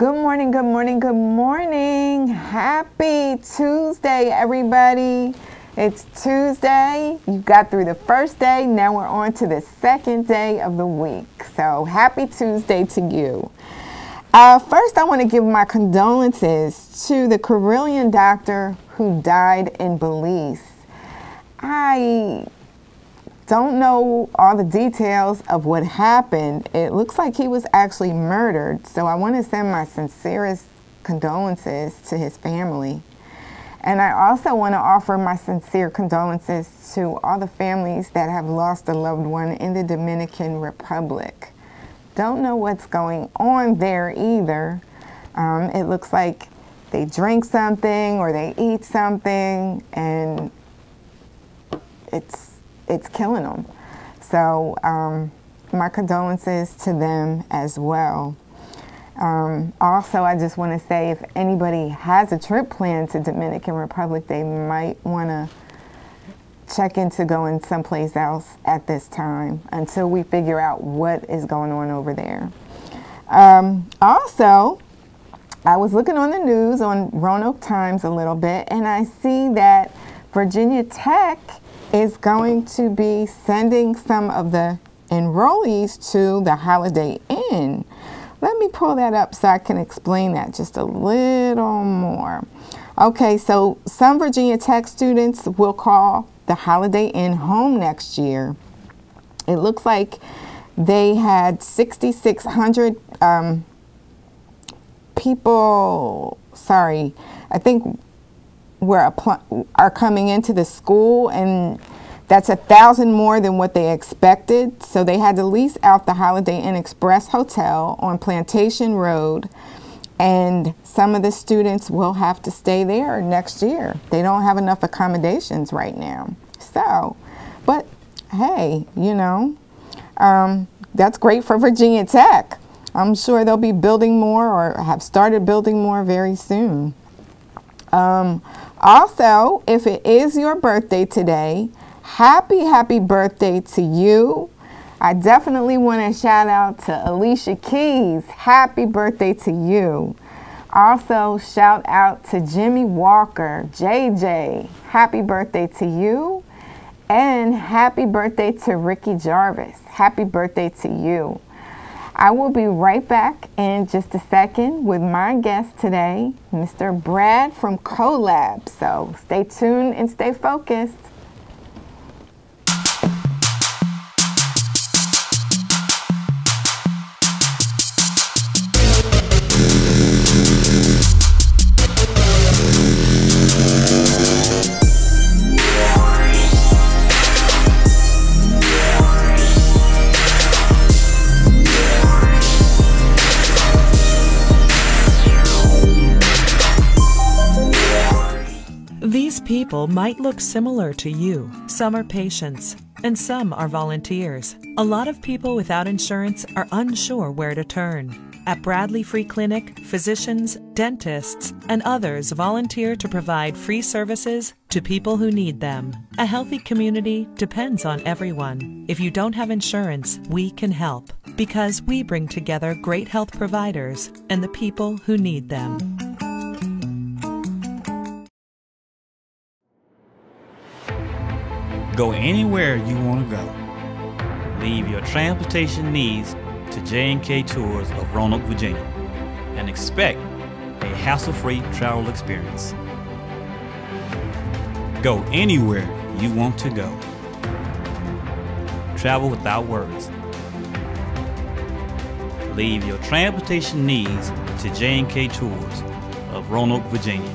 Good morning, good morning, good morning. Happy Tuesday, everybody. It's Tuesday. You got through the first day. Now we're on to the second day of the week. So happy Tuesday to you. First, I want to give my condolences to the Carillion doctor who died in Belize. I don't know all the details of what happened. It looks like he was actually murdered, so I want to send my sincerest condolences to his family. And I also want to offer my sincere condolences to all the families that have lost a loved one in the Dominican Republic. Don't know what's going on there either. It looks like they drink something or they eat something and it's killing them. So my condolences to them as well. Also, I just want to say if anybody has a trip planned to Dominican Republic, they might want to check into going someplace else at this time until we figure out what is going on over there. Also, I was looking on the news on Roanoke Times a little bit, and I see that Virginia Tech is going to be sending some of the enrollees to the Holiday Inn. Let me pull that up so I can explain that just a little more. Okay, so some Virginia Tech students will call the Holiday Inn home next year. It looks like they had 6,600 people, I think are coming into the school, and that's 1,000 more than what they expected. So they had to lease out the Holiday Inn Express Hotel on Plantation Road, and some of the students will have to stay there next year. They don't have enough accommodations right now. So, but hey, you know, that's great for Virginia Tech. I'm sure they'll be building more or have started building more very soon. Also, if it is your birthday today, happy birthday to you. I definitely want to shout out to Alicia Keys. Happy birthday to you. Also, shout out to Jimmy Walker, JJ. Happy birthday to you. And happy birthday to Ricky Jarvis. Happy birthday to you. I will be right back in just a second with my guest today, Mr. Brad from CoLab. So stay tuned and stay focused. These people might look similar to you. Some are patients, and some are volunteers. A lot of people without insurance are unsure where to turn. At Bradley Free Clinic, physicians, dentists, and others volunteer to provide free services to people who need them. A healthy community depends on everyone. If you don't have insurance, we can help, because we bring together great health providers and the people who need them. Go anywhere you want to go. Leave your transportation needs to J&K Tours of Roanoke, Virginia, and expect a hassle-free travel experience. Go anywhere you want to go. Travel without worries. Leave your transportation needs to J&K Tours of Roanoke, Virginia,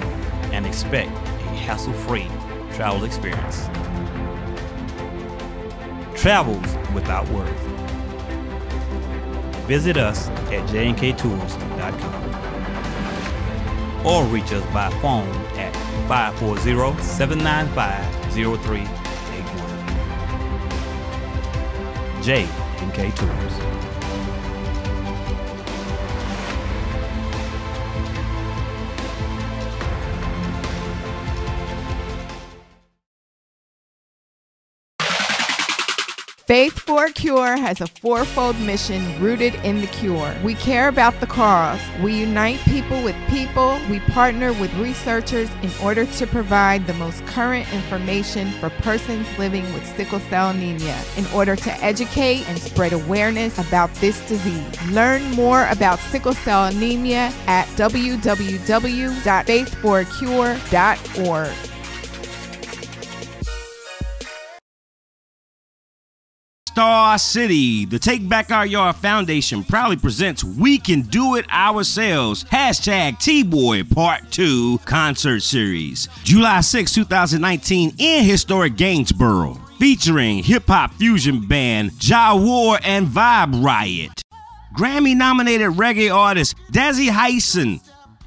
and expect a hassle-free travel experience. Travels without worries. Visit us at jnktours.com or reach us by phone at 540-795-0381. J&K Tours. Faith for a Cure has a fourfold mission rooted in the cure. We care about the cause. We unite people with people. We partner with researchers in order to provide the most current information for persons living with sickle cell anemia in order to educate and spread awareness about this disease. Learn more about sickle cell anemia at www.faithforacure.org. Star City, the Take Back Our Yard Foundation proudly presents We Can Do It Ourselves # T-Boy Part 2 concert series. July 6, 2019 in historic Gainsborough. Featuring hip-hop fusion band Ja War and Vibe Riot. Grammy-nominated reggae artist Dazzy Hyson.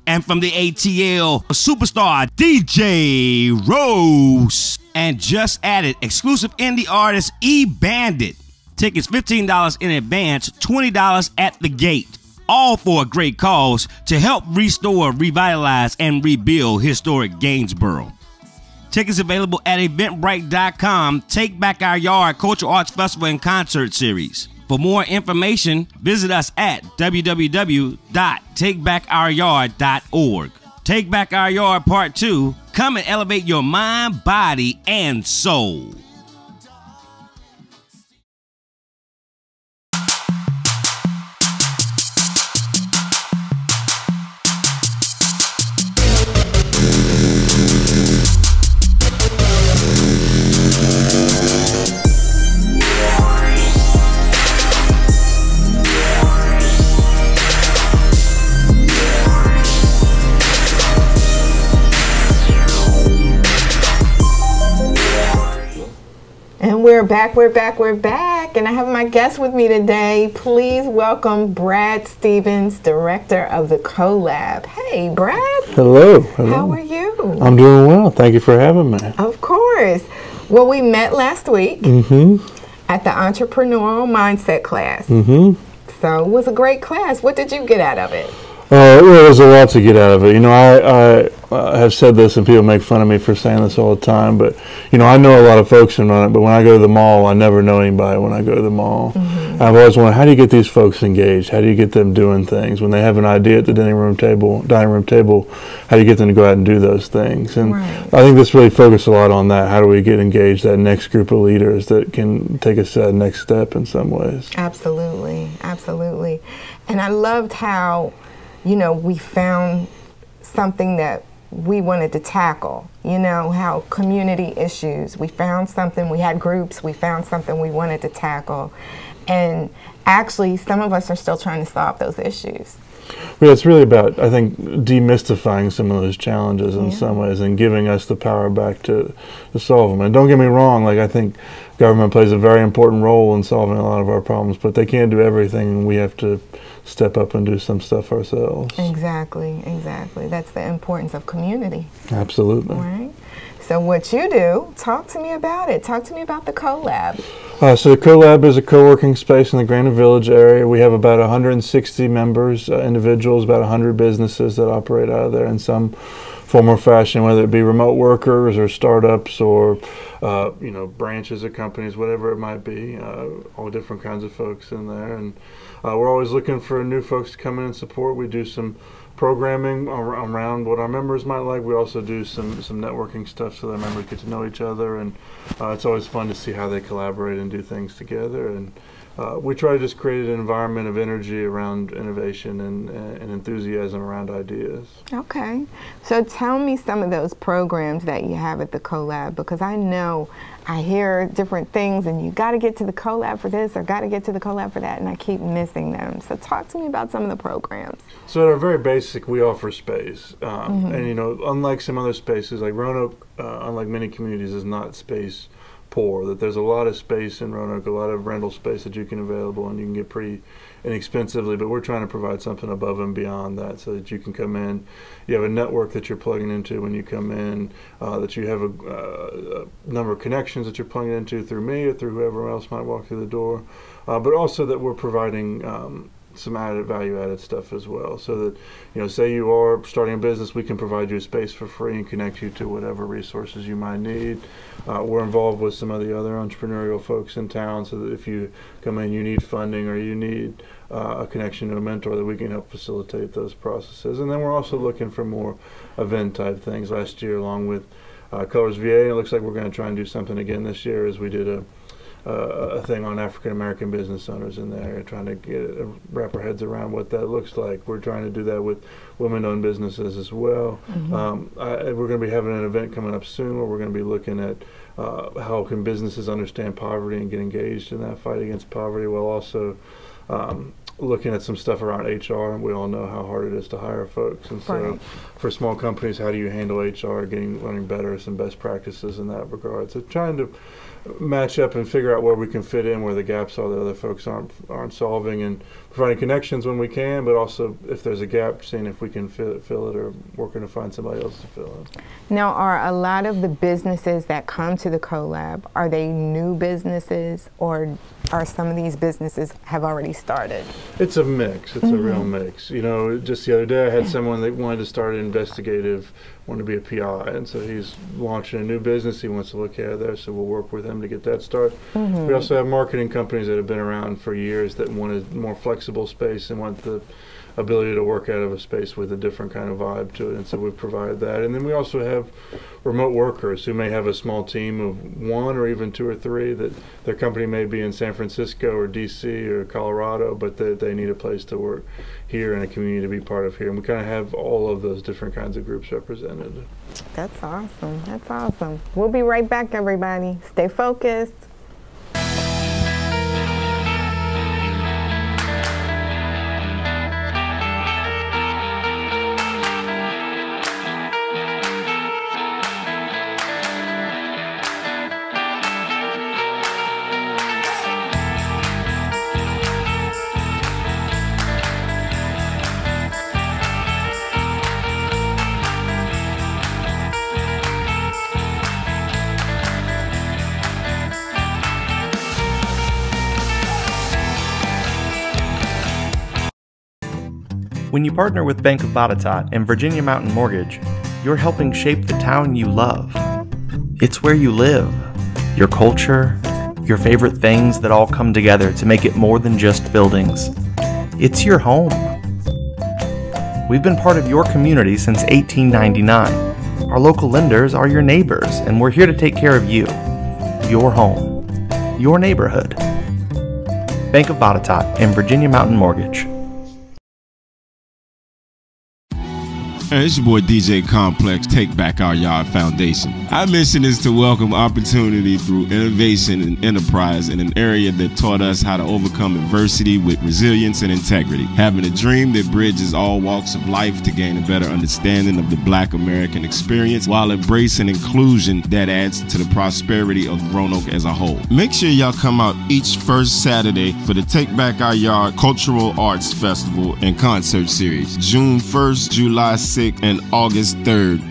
And from the ATL, superstar DJ Rose. And just added, exclusive indie artist E-Bandit. Tickets $15 in advance, $20 at the gate. All for a great cause to help restore, revitalize, and rebuild historic Gainsborough. Tickets available at Eventbrite.com. Take Back Our Yard Cultural Arts Festival and Concert Series. For more information, visit us at www.takebackouryard.org. Take Back Our Yard Part 2. Come and elevate your mind, body, and soul. We're back, and I have my guest with me today. Please welcome Brad Stevens, director of the CoLab. Hey, Brad. Hello. How are you? I'm doing well. Thank you for having me. Of course. Well, we met last week at the entrepreneurial mindset class. So it was a great class. What did you get out of it? Well, there's a lot to get out of it. You know, I have said this, and people make fun of me for saying this all the time, but, you know, I know a lot of folks in Roanoke, but when I go to the mall, I never know anybody when I go to the mall. I've always wondered, how do you get these folks engaged? How do you get them doing things? When they have an idea at the dining room table, how do you get them to go out and do those things? And I think this really focused a lot on that. How do we get engaged, that next group of leaders that can take us to that next step in some ways? Absolutely, absolutely. And I loved how, you know, we found something that we wanted to tackle, you know, how community issues, we found something, we had groups, we found something we wanted to tackle. And actually, some of us are still trying to solve those issues. Well, it's really about, I think, demystifying some of those challenges in some ways and giving us the power back to solve them. And don't get me wrong, like, I think government plays a very important role in solving a lot of our problems, but they can't do everything, and we have to step up and do some stuff ourselves. Exactly. That's the importance of community. Absolutely. Right? So what you do, talk to me about it. Talk to me about the CoLab. So the CoLab is a co-working space in the Granite Village area. We have about 160 members, individuals, about 100 businesses that operate out of there in some form or fashion, whether it be remote workers or startups or you know, branches of companies, whatever it might be. All different kinds of folks in there, and we're always looking for new folks to come in and support. We do some programming around what our members might like. We also do some networking stuff so that members get to know each other, and it's always fun to see how they collaborate and do things together. And we try to just create an environment of energy around innovation and enthusiasm around ideas. Okay. So tell me some of those programs that you have at the CoLab, because I know I hear different things and you got to get to the CoLab for this or got to get to the CoLab for that, and I keep missing them. So talk to me about some of the programs. So at our very basic, we offer space. And, you know, unlike some other spaces, like Roanoke, unlike many communities, is not space poor. That there's a lot of space in Roanoke, a lot of rental space that you can available, and you can get pretty inexpensively, but we're trying to provide something above and beyond that so that you can come in, you have a network that you're plugging into when you come in, that you have a number of connections that you're plugging into through me or through whoever else might walk through the door, but also that we're providing some added value-added stuff as well. So that, say you are starting a business, we can provide you a space for free and connect you to whatever resources you might need. We're involved with some of the other entrepreneurial folks in town, so that if you come in, you need funding or you need a connection to a mentor, that we can help facilitate those processes. And then we're also looking for more event-type things. Last year, along with Colors VA, and it looks like we're going to try and do something again this year, as we did a thing on African American business owners in there, trying to wrap our heads around what that looks like. We're trying to do that with women-owned businesses as well. We're going to be having an event coming up soon where we're going to be looking at how can businesses understand poverty and get engaged in that fight against poverty, while also looking at some stuff around HR, and we all know how hard it is to hire folks. And so for small companies, how do you handle HR, learning better, some best practices in that regard. So trying to match up and figure out where we can fit in, where the gaps are that other folks aren't solving, and providing connections when we can, but also if there's a gap, seeing if we can fill it or working to find somebody else to fill it. Now, are a lot of the businesses that come to the CoLab, are they new businesses, or are some of these businesses have already started? It's a mix. It's a real mix. Just the other day I had someone that wanted to start an investigative, wanted to be a PI, and so he's launching a new business. He wants to look at there, so we'll work with him to get that started. We also have marketing companies that have been around for years that wanted more flexible space and want the ability to work out of a space with a different kind of vibe to it, and so we provide that. And then we also have remote workers who may have a small team of 1 or even 2 or 3, that their company may be in San Francisco or DC or Colorado, but they need a place to work here and a community to be part of here. And we kind of have all of those different kinds of groups represented. That's awesome. That's awesome. We'll be right back, everybody. Stay focused. When you partner with Bank of Botetourt and Virginia Mountain Mortgage, you're helping shape the town you love. It's where you live, your culture, your favorite things that all come together to make it more than just buildings. It's your home. We've been part of your community since 1899. Our local lenders are your neighbors, and we're here to take care of you, your home, your neighborhood. Bank of Botetourt and Virginia Mountain Mortgage. Hey, it's your boy DJ Complex, Take Back Our Yard Foundation. Our mission is to welcome opportunity through innovation and enterprise in an area that taught us how to overcome adversity with resilience and integrity. Having a dream that bridges all walks of life to gain a better understanding of the Black American experience while embracing inclusion that adds to the prosperity of Roanoke as a whole. Make sure y'all come out each first Saturday for the Take Back Our Yard Cultural Arts Festival and Concert Series, June 1st, July 6th, and August 3rd.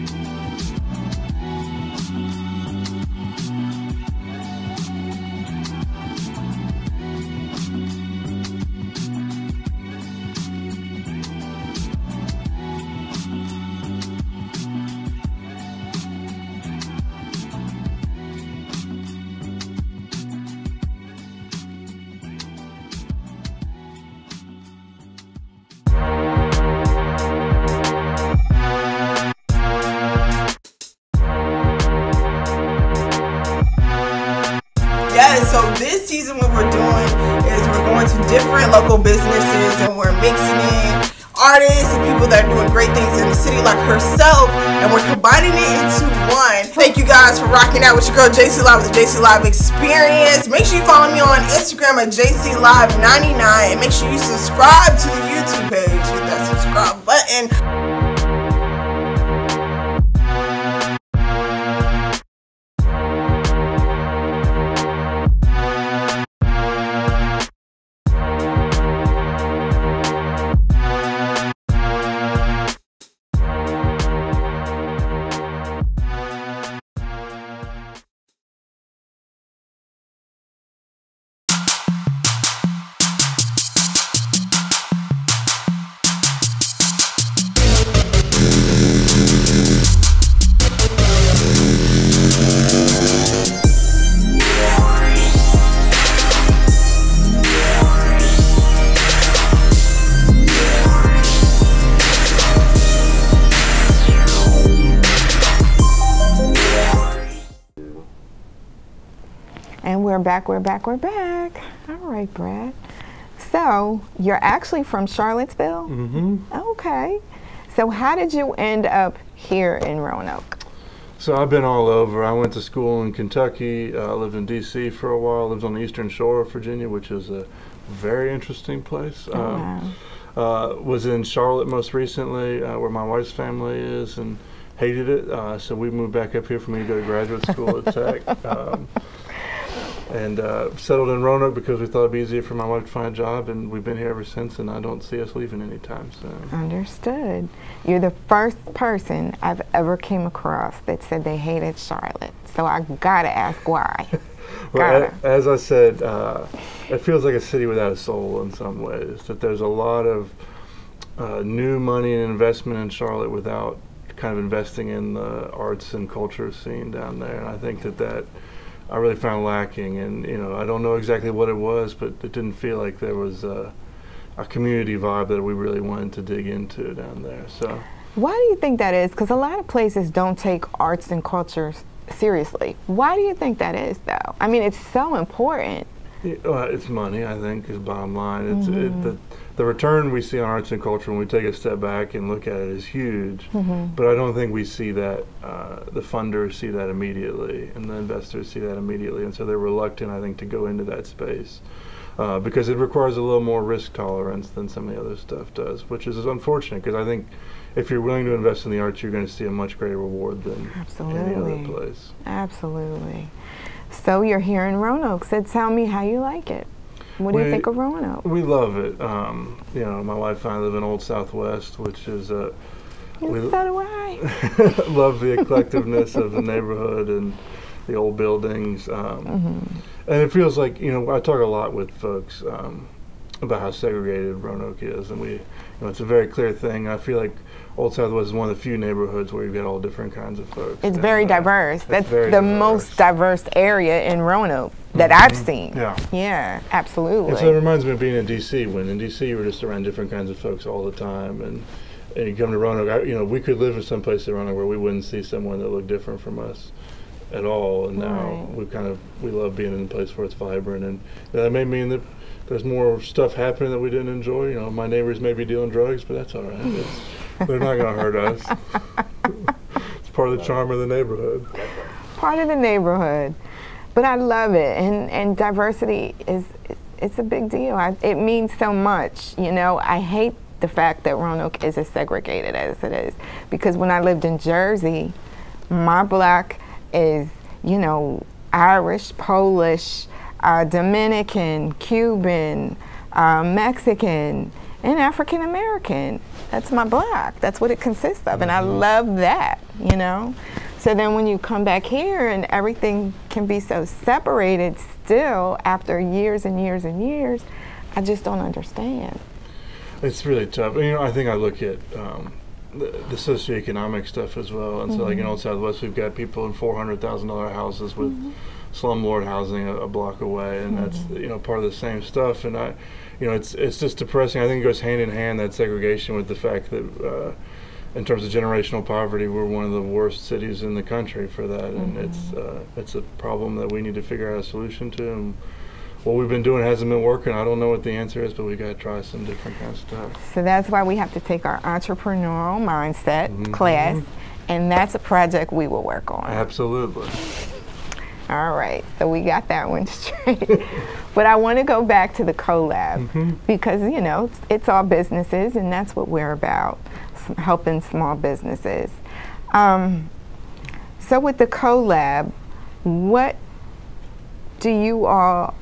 So this season what we're doing is we're going to different local businesses and we're mixing in artists and people that are doing great things in the city like herself, and we're combining it into one. Thank you guys for rocking out with your girl JC Live with the JC Live Experience. Make sure you follow me on Instagram at JC Live 99, and make sure you subscribe to the YouTube page. Hit that subscribe button. we're back. All right, Brad. So, you're actually from Charlottesville? Mm-hmm. Okay. So, how did you end up here in Roanoke? So I've been all over. I went to school in Kentucky, lived in D.C. for a while, lived on the eastern shore of Virginia, which is a very interesting place. Was in Charlotte most recently, where my wife's family is, and hated it. So we moved back up here for me to go to graduate school at Tech. And settled in Roanoke because we thought it'd be easier for my wife to find a job, and we've been here ever since, and I don't see us leaving anytime soon. Understood. You're the first person I've ever came across that said they hated Charlotte, so I gotta ask why. Well, as I said, it feels like a city without a soul in some ways, that there's a lot of new money and investment in Charlotte without kind of investing in the arts and culture scene down there, and I think that I really found lacking, and I don't know exactly what it was, but it didn't feel like there was a community vibe that we really wanted to dig into down there. So, why do you think that is? Because a lot of places don't take arts and culture seriously. Why do you think that is, though? I mean, it's so important. It's money, I think, is bottom line. It's the return we see on arts and culture when we take a step back and look at it is huge, but I don't think we see that, the funders see that immediately, and the investors see that immediately, and so they're reluctant, I think, to go into that space because it requires a little more risk tolerance than some of the other stuff does, which is unfortunate, because I think if you're willing to invest in the arts, you're going to see a much greater reward than any other place. Absolutely. So you're here in Roanoke, so tell me how you like it. What do you think of Roanoke? We love it. My wife and I live in Old Southwest, which is so do I. love the eclecticness of the neighborhood and the old buildings. And it feels like, I talk a lot with folks about how segregated Roanoke is, and it's a very clear thing. I feel like Old Southwest is one of the few neighborhoods where you've got all different kinds of folks. It's very diverse. That's the most diverse area in Roanoke that I've seen. Yeah, absolutely. And so it reminds me of being in D.C. when in D.C. you were just around different kinds of folks all the time, and you come to Roanoke, we could live in some place in Roanoke where we wouldn't see someone that looked different from us at all, and now we love being in a place where it's vibrant, and that may mean that there's more stuff happening that we didn't enjoy. My neighbors may be dealing drugs, but that's all right. They're not going to hurt us. It's part of the charm of the neighborhood. Part of the neighborhood. But I love it, and diversity it's a big deal. It means so much. I hate the fact that Roanoke is as segregated as it is, because when I lived in Jersey, my block is, Irish, Polish, Dominican, Cuban, Mexican, and African American. That's my block. That's what it consists of, and I love that, So then when you come back here and everything can be so separated still after years and years and years, I just don't understand. It's really tough. I think I look at the socioeconomic stuff as well, and so like in Old Southwest, we've got people in $400,000 houses with slumlord housing a block away, and that's part of the same stuff. And it's just depressing. I think it goes hand in hand, that segregation, with the fact that in terms of generational poverty, we're one of the worst cities in the country for that, and it's a problem that we need to figure out a solution to. And what we've been doing hasn't been working. I don't know what the answer is, but we got to try some different kind of stuff. So that's why we have to take our entrepreneurial mindset class, and that's a project we will work on. Absolutely. All right, so we got that one straight. But I want to go back to the CoLab because, it's all businesses, and that's what we're about, helping small businesses. So with the CoLab, what do you all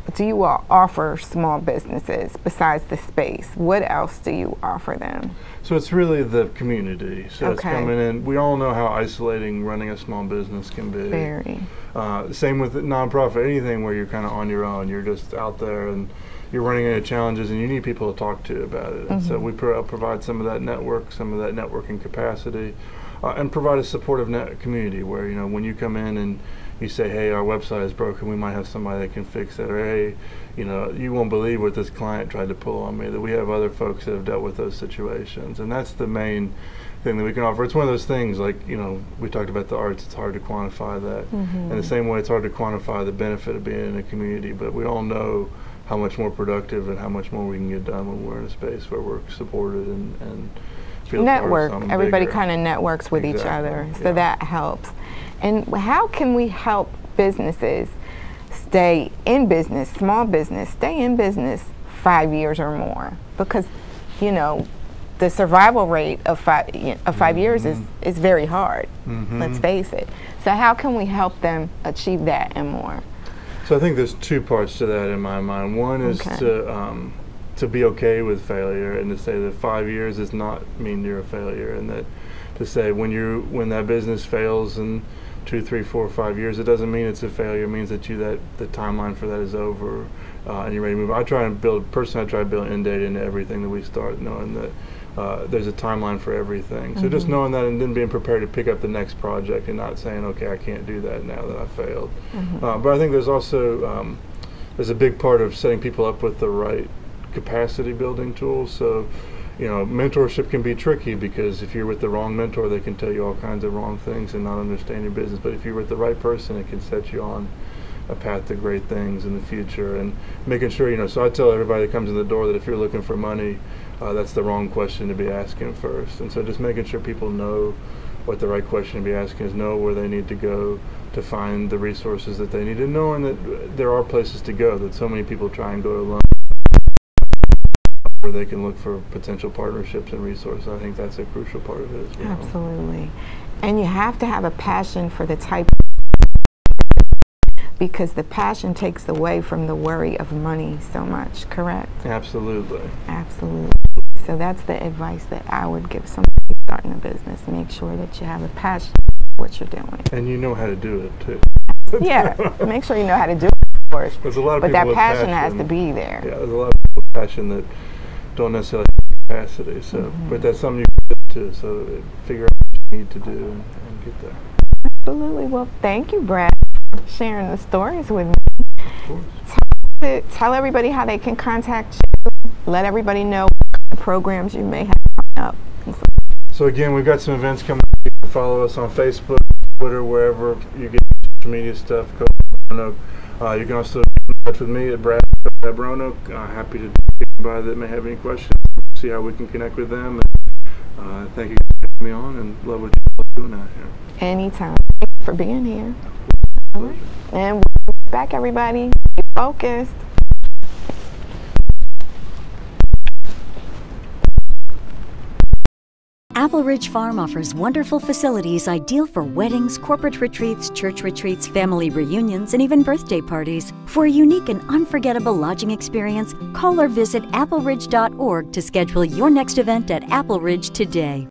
offer small businesses besides the space? What else do you offer them? So it's really the community. So it's coming in. We all know how isolating running a small business can be. Very. Same with nonprofit, anything where you're kind of on your own. You're just out there, and you're running into challenges and you need people to talk to about it. And so we provide some of that network, some of that networking capacity, and provide a supportive community where, you know, when you come in and you say, hey, our website is broken, we might have somebody that can fix it, or hey, you know, you won't believe what this client tried to pull on me, that we have other folks that have dealt with those situations. And that's the main thing that we can offer. It's one of those things, like, you know, we talked about the arts, it's hard to quantify that. In the same way, it's hard to quantify the benefit of being in a community, but we all know how much more productive and how much more we can get done when we're in a space where we're supported and feel network. part of Everybody bigger. kind of networks with each other, so that helps. And how can we help businesses stay in business, small business, stay in business 5 years or more? Because, you know, the survival rate of 5 years is very hard. Let's face it. So how can we help them achieve that and more? So I think there's two parts to that in my mind. One is to be okay with failure, and to say that 5 years does not mean you're a failure, and that to say when that business fails in 2, 3, 4, 5 years, it doesn't mean it's a failure. It means that the timeline for that is over, and you're ready to move. I try to build end data into everything that we start, knowing that there's a timeline for everything. So just knowing that, and then being prepared to pick up the next project, and not saying, okay, I can't do that now that I failed. But I think there's also there's a big part of setting people up with the right capacity building tools. So, you know, mentorship can be tricky, because if you're with the wrong mentor, they can tell you all kinds of wrong things and not understand your business. But if you're with the right person, it can set you on a path to great things in the future. And making sure, you know, so I tell everybody that comes in the door that if you're looking for money, that's the wrong question to be asking first. And so just making sure people know what the right question to be asking is, know where they need to go to find the resources that they need, and knowing that there are places to go, that so many people try and go alone, where they can look for potential partnerships and resources. I think that's a crucial part of it as well. Absolutely. And you have to have a passion for the type, because the passion takes away from the worry of money so much, correct? Absolutely. Absolutely. So that's the advice that I would give somebody starting a business. Make sure that you have a passion for what you're doing. And you know how to do it too. Yeah, make sure you know how to do it, of course. There's a lot of but people that with passion has to be there. Yeah, there's a lot of people with passion that don't necessarily have capacity. So, but that's something you can do too. So figure out what you need to do and get there. Absolutely. Well, thank you, Brad, for sharing the stories with me. Of course. Tell everybody how they can contact you. Let everybody know what kind of programs you may have coming up. So again, we've got some events coming up. You can follow us on Facebook, Twitter, wherever you get social media stuff. Roanoke. You can also get in touch with me at Brad Roanoke. Happy to talk to anybody that may have any questions. See how we can connect with them. And, thank you for having me on, and love what you're doing out here. Anytime. Thank you for being here. All right. And we'll be back, everybody. Stay focused. Apple Ridge Farm offers wonderful facilities ideal for weddings, corporate retreats, church retreats, family reunions, and even birthday parties. For a unique and unforgettable lodging experience, call or visit appleridge.org to schedule your next event at Apple Ridge today.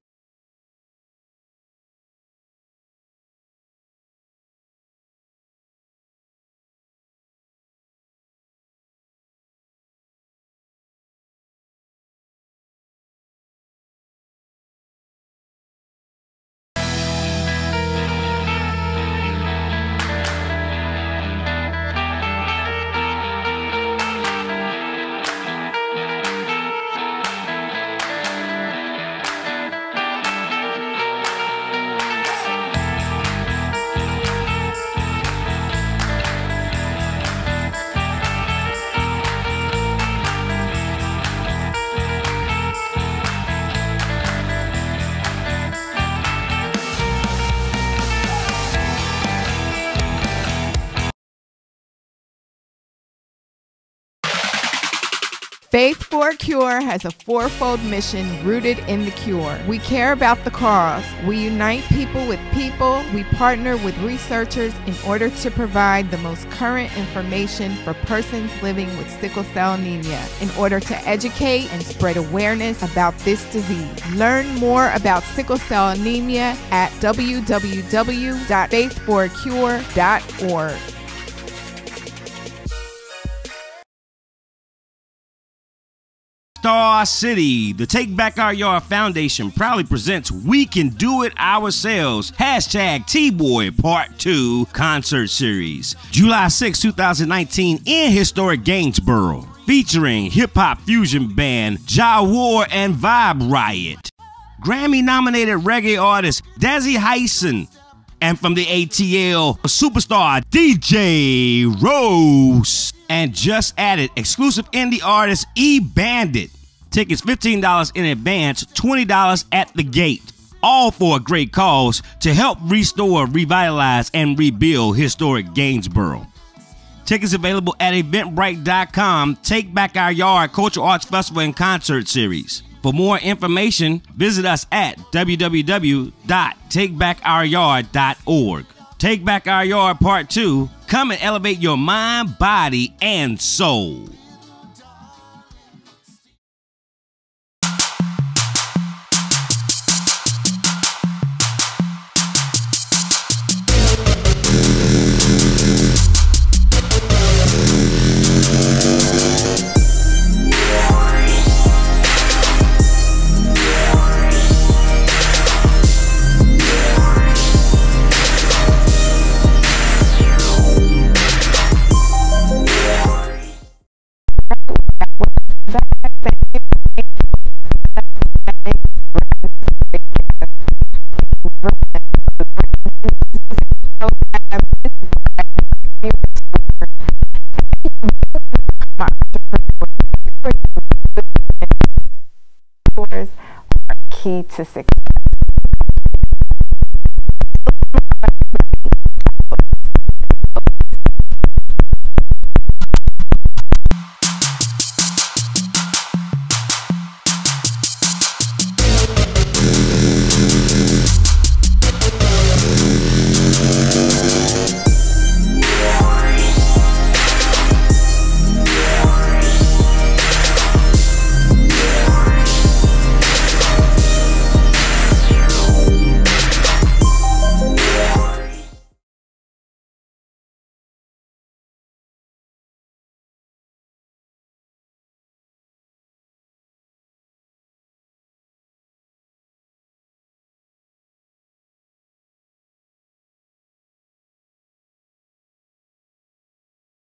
Faith for a Cure has a fourfold mission rooted in the cure. We care about the cause. We unite people with people. We partner with researchers in order to provide the most current information for persons living with sickle cell anemia in order to educate and spread awareness about this disease. Learn more about sickle cell anemia at www.faithforacure.org. Star City, the Take Back Our Yard Foundation proudly presents We Can Do It Ourselves hashtag T-Boy Part 2 concert series. July 6, 2019 in historic Gainesboro, featuring hip-hop fusion band Ja War and Vibe Riot, Grammy-nominated reggae artist Dazzy Hyson, and from the ATL, superstar DJ Rose. And just added, exclusive indie artist E-Bandit. Tickets $15 in advance, $20 at the gate. All for a great cause to help restore, revitalize, and rebuild historic Gainesboro. Tickets available at Eventbrite.com. Take Back Our Yard Cultural Arts Festival and Concert Series. For more information, visit us at www.takebackouryard.org. Take Back Our Yard Part 2. Come and elevate your mind, body, and soul. Key to success.